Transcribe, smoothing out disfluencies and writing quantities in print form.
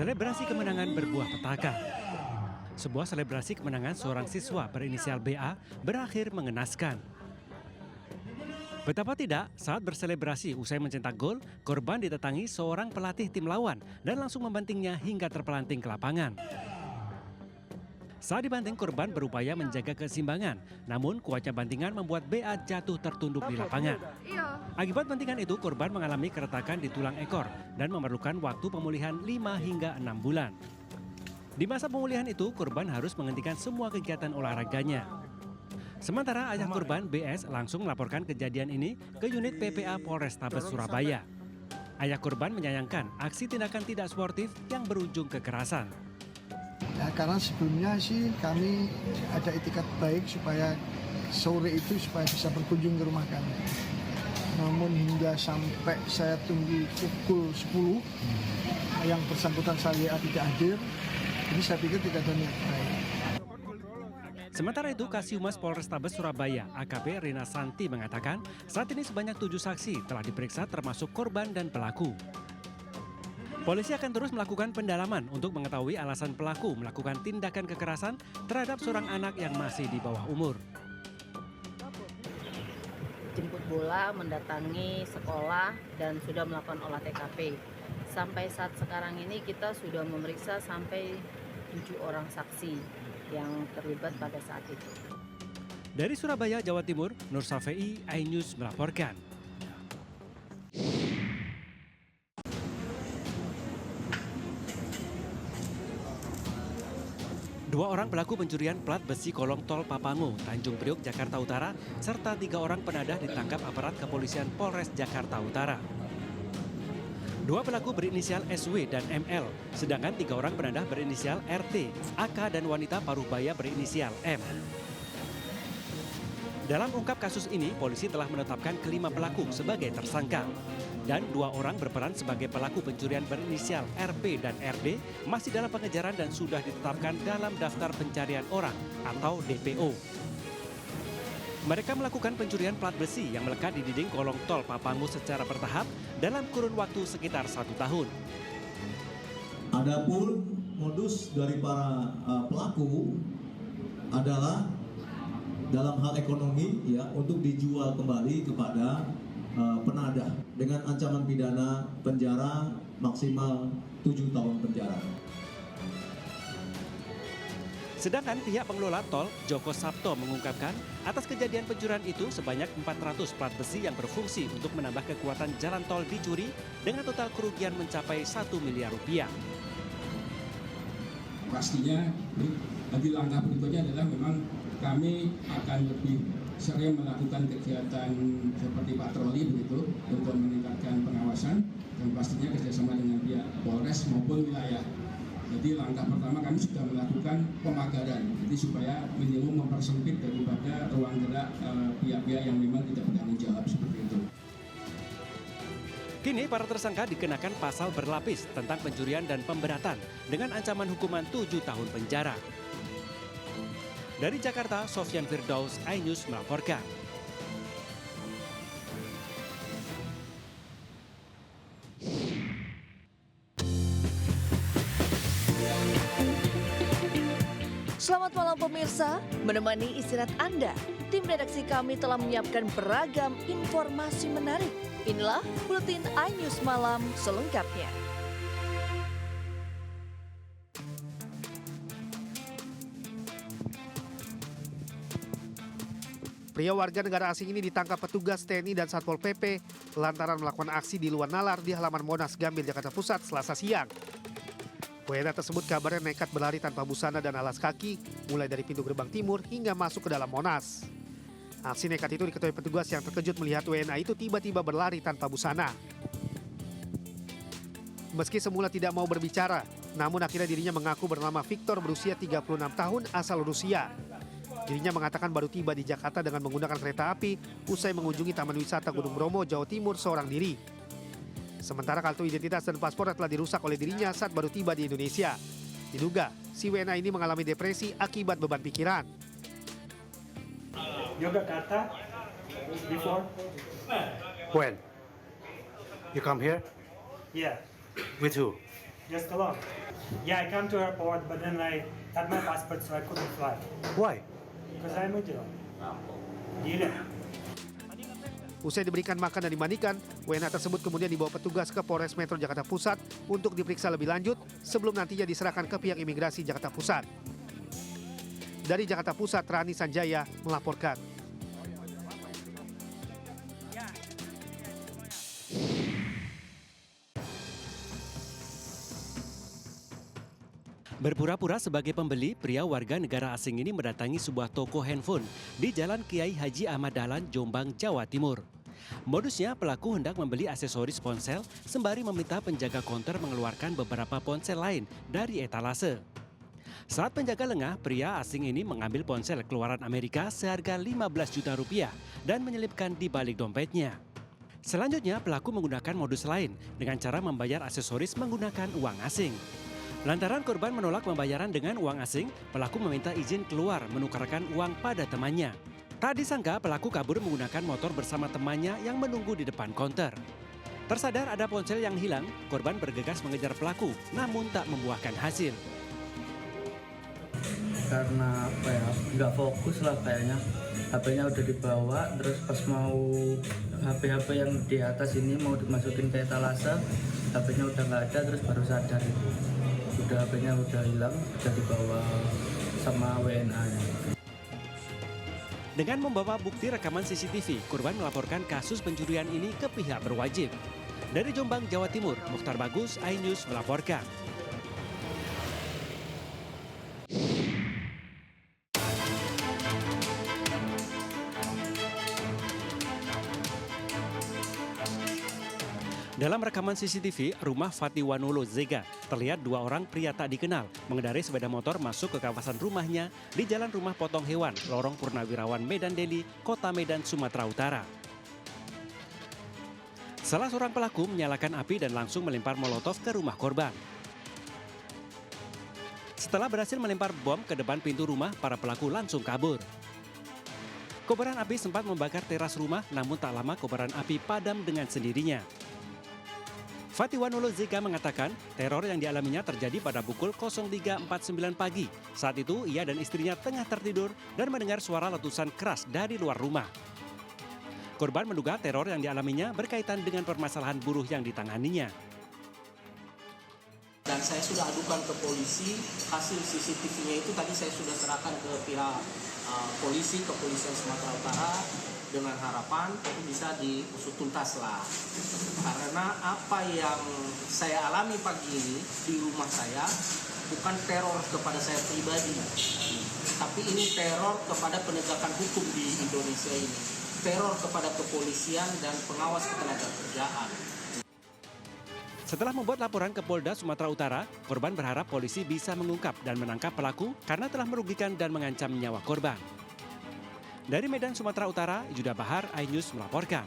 Selebrasi kemenangan berbuah petaka. Sebuah selebrasi kemenangan seorang siswa berinisial BA berakhir mengenaskan. Betapa tidak, saat berselebrasi usai mencetak gol, korban ditetangi seorang pelatih tim lawan dan langsung membantingnya hingga terpelanting ke lapangan. Saat dibanting, korban berupaya menjaga keseimbangan, namun kuatnya bantingan membuat BA jatuh tertunduk di lapangan. Akibat bantingan itu, korban mengalami keretakan di tulang ekor dan memerlukan waktu pemulihan 5 hingga 6 bulan. Di masa pemulihan itu, korban harus menghentikan semua kegiatan olahraganya. Sementara ayah korban BS langsung melaporkan kejadian ini ke unit PPA Polrestabes Surabaya. Ayah korban menyayangkan aksi tindakan tidak sportif yang berujung kekerasan. Ya, karena sebelumnya sih kami ada etikat baik supaya sore itu supaya bisa berkunjung ke rumah kami. Namun hingga sampai saya tunggu pukul 10 yang bersangkutan saya tidak hadir, jadi saya pikir tidak ada niat baik. Sementara itu, Kasihumas Polrestabes Surabaya AKP Rina Santi mengatakan saat ini sebanyak 7 saksi telah diperiksa termasuk korban dan pelaku. Polisi akan terus melakukan pendalaman untuk mengetahui alasan pelaku melakukan tindakan kekerasan terhadap seorang anak yang masih di bawah umur. Jemput bola, mendatangi sekolah, dan sudah melakukan olah TKP. Sampai saat sekarang ini kita sudah memeriksa sampai 7 orang saksi yang terlibat pada saat itu. Dari Surabaya, Jawa Timur, Nur Safei, iNews melaporkan. Dua orang pelaku pencurian plat besi kolong tol Papangu, Tanjung Priok, Jakarta Utara, serta 3 orang penadah ditangkap aparat kepolisian Polres Jakarta Utara. 2 pelaku berinisial SW dan ML, sedangkan 3 orang penadah berinisial RT, AK dan wanita Parubaya berinisial M. Dalam ungkap kasus ini, polisi telah menetapkan kelima pelaku sebagai tersangka. Dan 2 orang berperan sebagai pelaku pencurian berinisial RP dan RD masih dalam pengejaran dan sudah ditetapkan dalam daftar pencarian orang atau DPO. Mereka melakukan pencurian plat besi yang melekat di dinding kolong tol Papangu secara bertahap dalam kurun waktu sekitar 1 tahun. Adapun modus dari para pelaku adalah dalam hal ekonomi ya untuk dijual kembali kepada penadah dengan ancaman pidana penjara maksimal 7 tahun penjara. Sedangkan pihak pengelola tol, Joko Sabto, mengungkapkan atas kejadian pencurian itu sebanyak 400 plat besi yang berfungsi untuk menambah kekuatan jalan tol dicuri dengan total kerugian mencapai 1 miliar rupiah. Pastinya bagi langkah berikutnya adalah memang kami akan lebih sering melakukan kegiatan seperti patroli begitu untuk meningkatkan pengawasan dan pastinya kerjasama dengan pihak Polres maupun wilayah. Jadi langkah pertama kami sudah melakukan pemagaran, jadi supaya minimum mempersempit daripada ruang gerak pihak-pihak yang memang tidak bertanggung jawab seperti itu. Kini para tersangka dikenakan pasal berlapis tentang pencurian dan pemberatan dengan ancaman hukuman 7 tahun penjara. Dari Jakarta, Sofyan Firdaus, iNews melaporkan. Selamat malam pemirsa, menemani istirahat Anda, tim redaksi kami telah menyiapkan beragam informasi menarik. Inilah Buletin iNews Malam selengkapnya. Pria warga negara asing ini ditangkap petugas TNI dan Satpol PP lantaran melakukan aksi di luar nalar di halaman Monas Gambir, Jakarta Pusat, Selasa siang. WNA tersebut kabarnya nekat berlari tanpa busana dan alas kaki, mulai dari pintu gerbang timur hingga masuk ke dalam Monas. Aksi nekat itu diketahui petugas yang terkejut melihat WNA itu tiba-tiba berlari tanpa busana. Meski semula tidak mau berbicara, namun akhirnya dirinya mengaku bernama Victor berusia 36 tahun asal Rusia. Dirinya mengatakan baru tiba di Jakarta dengan menggunakan kereta api usai mengunjungi Taman Wisata Gunung Bromo, Jawa Timur seorang diri. Sementara kartu identitas dan paspor telah dirusak oleh dirinya saat baru tiba di Indonesia. Diduga, si WNA ini mengalami depresi akibat beban pikiran. Yogyakarta before? When? You come here? Yeah. With who? just alone. Yeah, I come to airport, but then I had my passport, so I couldn't fly. Why? Because I'm a Jew. Gila. Usai diberikan makan dan dimandikan, WNA tersebut kemudian dibawa petugas ke Polres Metro Jakarta Pusat untuk diperiksa lebih lanjut sebelum nantinya diserahkan ke pihak imigrasi Jakarta Pusat. Dari Jakarta Pusat, Rani Sanjaya melaporkan. Berpura-pura sebagai pembeli, pria warga negara asing ini mendatangi sebuah toko handphone di Jalan Kiai Haji Ahmad Dahlan, Jombang, Jawa Timur. Modusnya, pelaku hendak membeli aksesoris ponsel sembari meminta penjaga konter mengeluarkan beberapa ponsel lain dari etalase. Saat penjaga lengah, pria asing ini mengambil ponsel keluaran Amerika seharga 15 juta rupiah dan menyelipkan di balik dompetnya. Selanjutnya, pelaku menggunakan modus lain dengan cara membayar aksesoris menggunakan uang asing. Lantaran korban menolak pembayaran dengan uang asing, pelaku meminta izin keluar menukarkan uang pada temannya. Tak disangka pelaku kabur menggunakan motor bersama temannya yang menunggu di depan konter. Tersadar ada ponsel yang hilang, korban bergegas mengejar pelaku, namun tak membuahkan hasil. Karena nggak fokus lah kayaknya, HP-nya udah dibawa, terus pas mau HP yang di atas ini mau dimasukin ke etalase, HP-nya udah nggak ada, terus baru sadar itu. Udah HP-nya udah hilang, udah dibawa sama WNA-nya. Dengan membawa bukti rekaman CCTV, korban melaporkan kasus pencurian ini ke pihak berwajib. Dari Jombang, Jawa Timur, Mukhtar Bagus, iNews melaporkan. Dalam rekaman CCTV, rumah Fatiwanolo Zega, terlihat dua orang pria tak dikenal mengendarai sepeda motor masuk ke kawasan rumahnya di Jalan Rumah Potong Hewan, Lorong Purnawirawan, Medan Deli, Kota Medan, Sumatera Utara. Salah seorang pelaku menyalakan api dan langsung melempar molotov ke rumah korban. Setelah berhasil melempar bom ke depan pintu rumah, para pelaku langsung kabur. Kobaran api sempat membakar teras rumah, namun tak lama kobaran api padam dengan sendirinya. Fatiwanolo Zega mengatakan teror yang dialaminya terjadi pada pukul 03.49 pagi. Saat itu ia dan istrinya tengah tertidur dan mendengar suara letusan keras dari luar rumah. Korban menduga teror yang dialaminya berkaitan dengan permasalahan buruh yang ditanganinya. Dan saya sudah adukan ke polisi, hasil CCTV-nya itu tadi saya sudah serahkan ke pihak polisi, kepolisian Sumatera Utara, dengan harapan itu bisa diusut tuntas lah. Karena apa yang saya alami pagi ini di rumah saya bukan teror kepada saya pribadi, tapi ini teror kepada penegakan hukum di Indonesia ini, teror kepada kepolisian dan pengawas ketenagakerjaan. Setelah membuat laporan ke Polda Sumatera Utara, korban berharap polisi bisa mengungkap dan menangkap pelaku karena telah merugikan dan mengancam nyawa korban. Dari Medan, Sumatera Utara, Juda Bahar, iNews melaporkan.